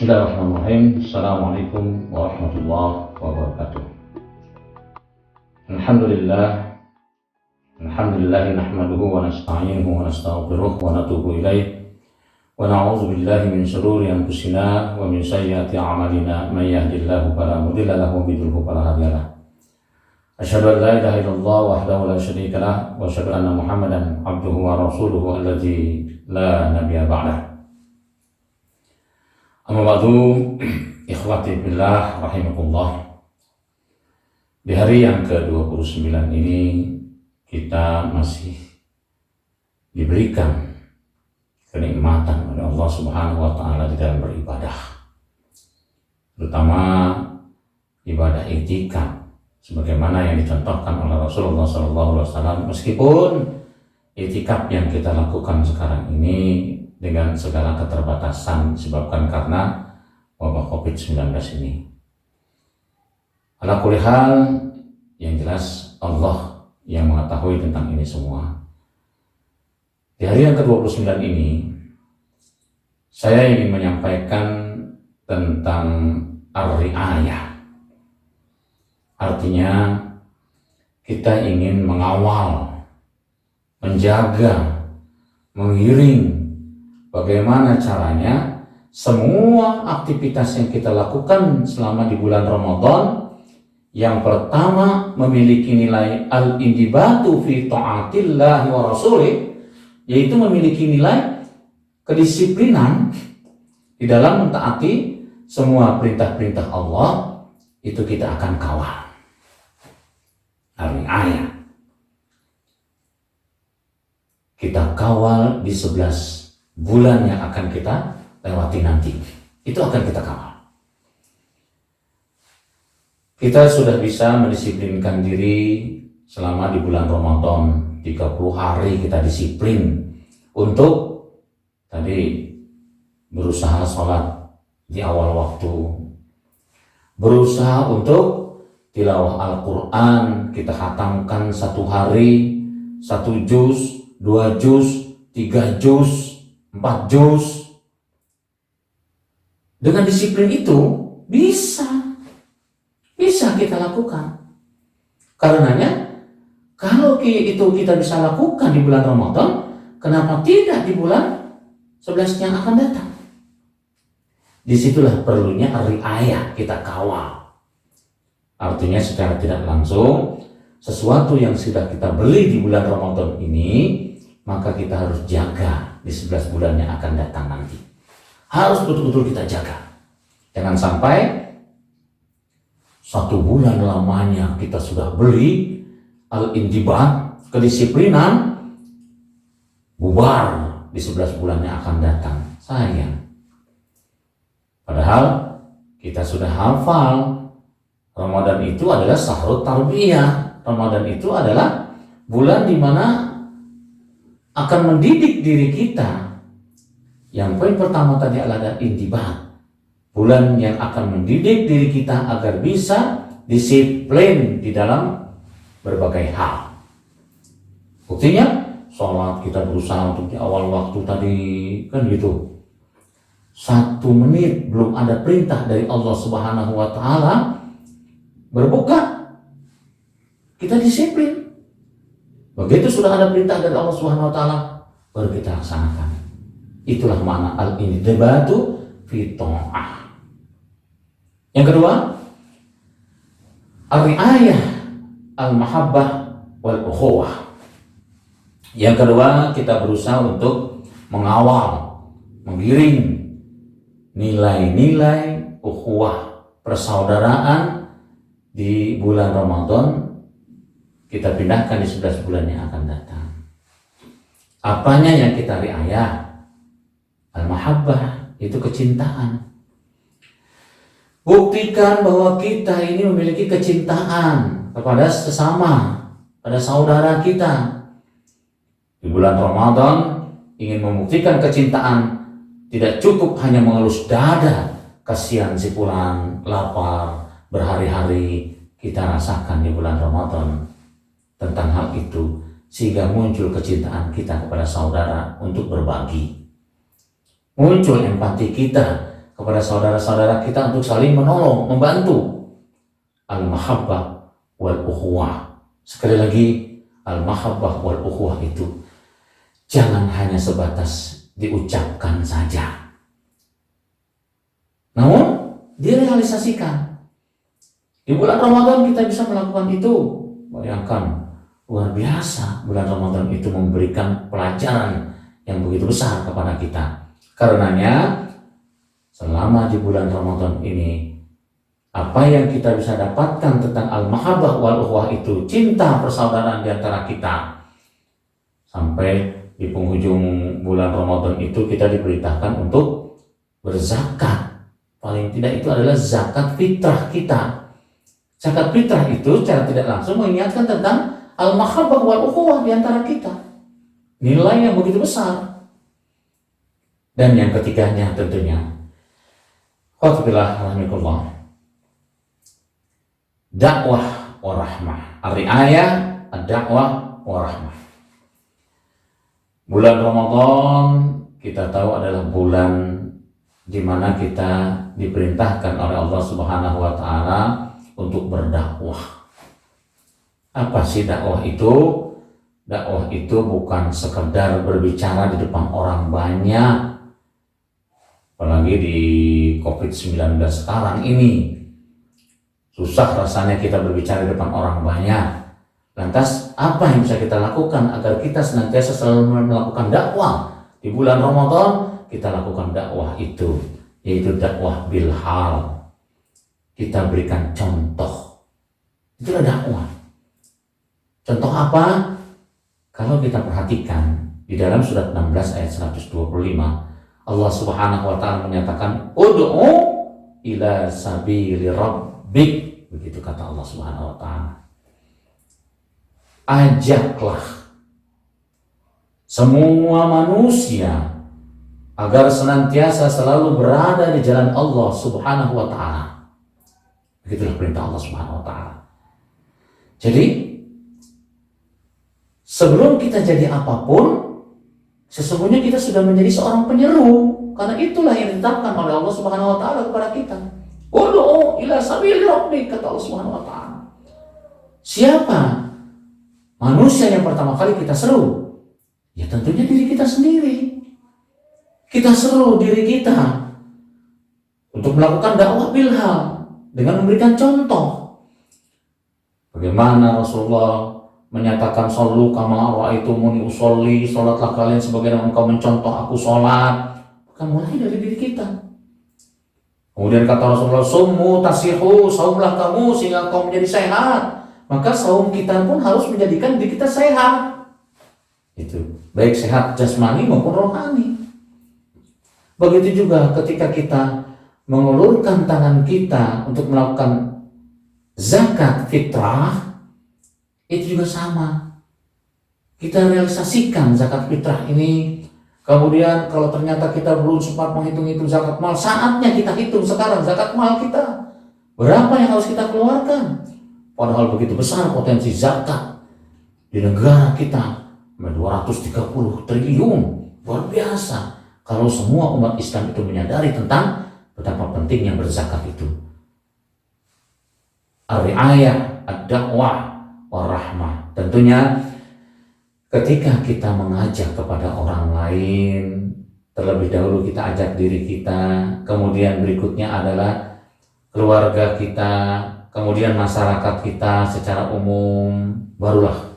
Bismillahirrahmanirrahim. Assalamualaikum warahmatullahi wabarakatuh. Alhamdulillah. Alhamdulillah nahmaduhu wa nasta'inuhu wa nastaghfiruh wa natubu ilaih. Wa na'udzu billahi min shururi anfusina wa min sayyiati a'malina. May yahdihillahu fala mudilla lahu wa may yudlil fala hadiya lahu. Asyhadu an la ilaha illallah wahdahu la syarika lah wa asyhadu anna Muhammadan abduhu wa rasuluhu alladzi la nabiyya ba'dah. Amma ba'du, ikhwati billah rahimakumullah. Di hari yang ke-29 ini kita masih diberikan kenikmatan oleh Allah Subhanahu wa taala di dalam beribadah. Terutama ibadah i'tikaf sebagaimana yang dicontohkan oleh Rasulullah SAW. Meskipun i'tikaf yang kita lakukan sekarang ini dengan segala keterbatasan disebabkan karena wabah COVID-19 ini. Ala kulli hal, yang jelas Allah yang mengetahui tentang ini semua. Di hari yang ke-29 ini, saya ingin menyampaikan tentang ar-ri'ayah. Artinya, kita ingin mengawal, menjaga, mengiring bagaimana caranya semua aktivitas yang kita lakukan selama di bulan Ramadan, yang pertama memiliki nilai al-indibatu fi ta'atillahi wa rasulih, yaitu memiliki nilai kedisiplinan di dalam mentaati semua perintah-perintah Allah, itu kita akan kawal. Al-ri'ayah. Kita kawal di 11 bulan yang akan kita lewati nanti. Itu akan kita kawal. Kita sudah bisa mendisiplinkan diri selama di bulan Ramadan. 30 hari kita disiplin untuk tadi berusaha sholat di awal waktu, berusaha untuk tilawah Al-Quran, kita khatamkan 1 hari 1 juz, 2 juz, 3 juz, 4 juz. Dengan disiplin itu bisa kita lakukan. Karenanya kalau itu kita bisa lakukan di bulan Ramadan, kenapa tidak di bulan 11 yang akan datang? Disitulah perlunya riayah, kita kawal. Artinya secara tidak langsung, sesuatu yang sudah kita beli di bulan Ramadan ini, maka kita harus jaga di 11 bulan yang akan datang nanti. Harus betul-betul kita jaga. Jangan sampai 1 bulan lamanya kita sudah beli al-indibat, kedisiplinan, bubar di 11 bulan yang akan datang. Sayang. Padahal kita sudah hafal Ramadan itu adalah syahrut tarbiyah. Ramadan itu adalah bulan di mana akan mendidik diri kita. Yang poin pertama tadi adalah intibat, bulan yang akan mendidik diri kita agar bisa disiplin di dalam berbagai hal. Buktinya sholat kita berusaha untuk di awal waktu tadi, kan gitu. 1 menit belum ada perintah dari Allah Subhanahu wa taala berbuka, kita disiplin. Begitu sudah ada perintah dari Allah Subhanahu wa taala, baru kita laksanakan. Itulah makna al-indibatu fi ta'ah. Yang kedua, ar-ri'ayah al-mahabbah wal ukhuwah. Yang kedua, kita berusaha untuk mengawal, menggiring nilai-nilai ukhuwah, persaudaraan di bulan Ramadan. Kita pindahkan di 11 bulan yang akan datang. Apanya yang kita riayah? Al-mahabbah, itu kecintaan. Buktikan bahwa kita ini memiliki kecintaan kepada sesama, pada saudara kita. Di bulan Ramadan ingin membuktikan kecintaan, tidak cukup hanya mengelus dada. Kasihan si fulan lapar berhari-hari, kita rasakan di bulan Ramadan tentang hal itu, sehingga muncul kecintaan kita kepada saudara untuk berbagi. Muncul empati kita kepada saudara-saudara kita untuk saling menolong, membantu. Al-mahabbah wal ukhuwah. Sekali lagi, al-mahabbah wal ukhuwah itu jangan hanya sebatas diucapkan saja, namun direalisasikan. Di bulan Ramadan kita bisa melakukan itu. Bayangkan, luar biasa bulan Ramadan itu memberikan pelajaran yang begitu besar kepada kita. Karenanya, selama di bulan Ramadan ini, apa yang kita bisa dapatkan tentang al-mahabbah wal ukhuwah itu, cinta persaudaraan di antara kita. Sampai di penghujung bulan Ramadan itu kita diperintahkan untuk berzakat. Paling tidak itu adalah zakat fitrah kita. Zakat fitrah itu secara tidak langsung mengingatkan tentang al-mahabbah wal ukhuwah di antara kita. Nilai yang begitu besar. Dan yang ketiganya tentunya, khotbillah rahmikullah, dakwah warahmah. Ar-ri'ayah ad-dakwah warahmah. Bulan Ramadan kita tahu adalah bulan di mana kita diperintahkan oleh Allah Subhanahu wa taala untuk berdakwah. Apa sih dakwah itu? Dakwah itu bukan sekedar berbicara di depan orang banyak. Apalagi di COVID-19 sekarang ini. Susah rasanya kita berbicara di depan orang banyak. Lantas apa yang bisa kita lakukan agar kita senantiasa selalu melakukan dakwah? Di bulan Ramadan kita lakukan dakwah itu, yaitu dakwah bil hal. Kita berikan contoh. Itulah dakwah. Contoh apa? Kalau kita perhatikan di dalam surat 16 ayat 125, Allah Subhanahu wa taala menyatakan ud'u ila sabili rabbik. Begitu kata Allah Subhanahu wa taala. Ajaklah semua manusia agar senantiasa selalu berada di jalan Allah Subhanahu wa taala. Begitulah perintah Allah Subhanahu wa taala. Jadi sebelum kita jadi apapun, sesungguhnya kita sudah menjadi seorang penyeru, karena itulah yang ditetapkan oleh Allah Subhanahu wa taala kepada kita. Ud'u ila sabili rabbik, kata Allah Subhanahu wa taala. Siapa manusia yang pertama kali kita seru? Ya tentunya diri kita sendiri. Kita seru diri kita untuk melakukan dakwah bilhal dengan memberikan contoh. Bagaimana Rasulullah menyatakan sallu kama ra'aitumuni usolli, salatlah kalian sebagaimana engkau mencontoh aku salat. Bukan mulai dari diri kita. Kemudian kata Rasulullah, summu tasihu, saumlah kamu sehingga engkau menjadi sehat. Maka saum kita pun harus menjadikan diri kita sehat. Itu baik sehat jasmani maupun rohani. Begitu juga ketika kita mengulurkan tangan kita untuk melakukan zakat fitrah, itu juga sama. Kita realisasikan zakat fitrah ini. Kemudian kalau ternyata kita belum sempat menghitung-hitung zakat mal, saatnya kita hitung sekarang zakat mal kita. Berapa yang harus kita keluarkan? Padahal begitu besar potensi zakat di negara kita, 230 triliun. Luar biasa. Kalau semua umat Islam itu menyadari tentang betapa pentingnya berzakat itu. Ar-ri'ayah, ad-dakwah, warahmah. Tentunya ketika kita mengajak kepada orang lain, terlebih dahulu kita ajak diri kita, kemudian berikutnya adalah keluarga kita, kemudian masyarakat kita secara umum, barulah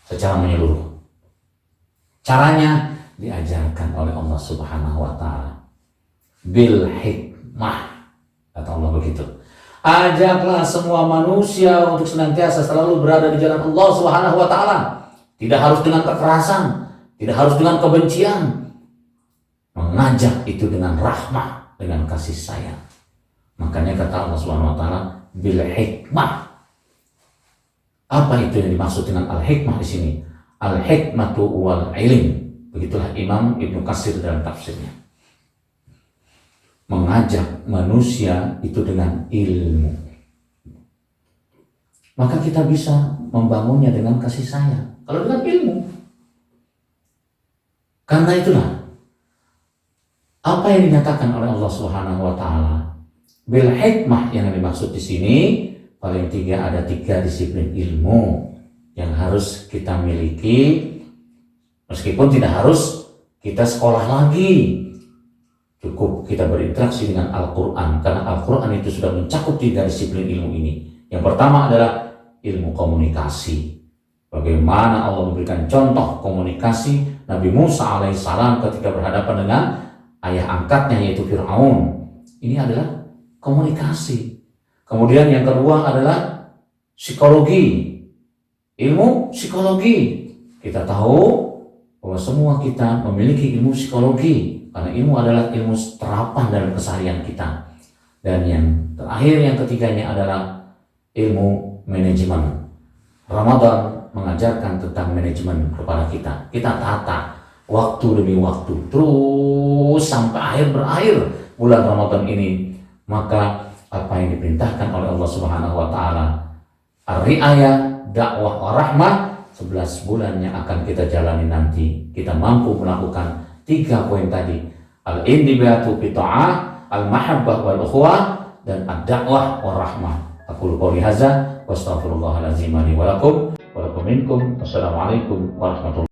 secara menyeluruh. Caranya diajarkan oleh Allah Subhanahu wa taala bil hikmah, kata Allah begitu. Ajaklah semua manusia untuk senantiasa selalu berada di jalan Allah Subhanahu wa taala. Tidak harus dengan kekerasan, tidak harus dengan kebencian. Mengajak itu dengan rahmah, dengan kasih sayang. Makanya kata Allah Subhanahu wa taala bil hikmah. Apa itu yang dimaksud dengan al-hikmah di sini? Al-hikmatu wal ilm. Begitulah Imam Ibnu Katsir dalam tafsirnya. Mengajak manusia itu dengan ilmu. Maka kita bisa membangunnya dengan kasih sayang. Kalau dengan ilmu. Karena itulah Apa yang dinyatakan oleh Allah Subhanahu wa taala? Bil hikmah yang dimaksud di sini paling ada tiga disiplin ilmu yang harus kita miliki, meskipun tidak harus kita sekolah lagi. Cukup kita berinteraksi dengan Al-Quran, karena Al-Quran itu sudah mencakup tiga disiplin ilmu ini. Yang pertama adalah ilmu komunikasi. Bagaimana Allah memberikan contoh komunikasi Nabi Musa alaihissalam ketika berhadapan dengan ayah angkatnya yaitu Fir'aun. Ini adalah komunikasi. Kemudian yang kedua adalah psikologi. Ilmu psikologi. Kita tahu bahwa semua kita memiliki ilmu psikologi, karena ilmu adalah ilmu terapan dalam keseharian kita. Dan yang terakhir, yang ketiganya adalah ilmu manajemen. Ramadan mengajarkan tentang manajemen kepada kita. Kita tata waktu demi waktu terus sampai berakhir bulan Ramadan ini. Maka apa yang diperintahkan oleh Allah Subhanahu wa taala, ar-ri'ayah, dakwah, warahmah, 11 bulan yang akan kita jalani nanti, kita mampu melakukan 3 poin tadi: al-indibatu fi ta'ah, al-mahabbah wal ukhuwah, dan ad-dakwah warahmah. Aku qouli hadza wa astaghfirullahalazim li wa lakum wa lakum minkum. Wassalamualaikum warahmatullahi wabarakatuh.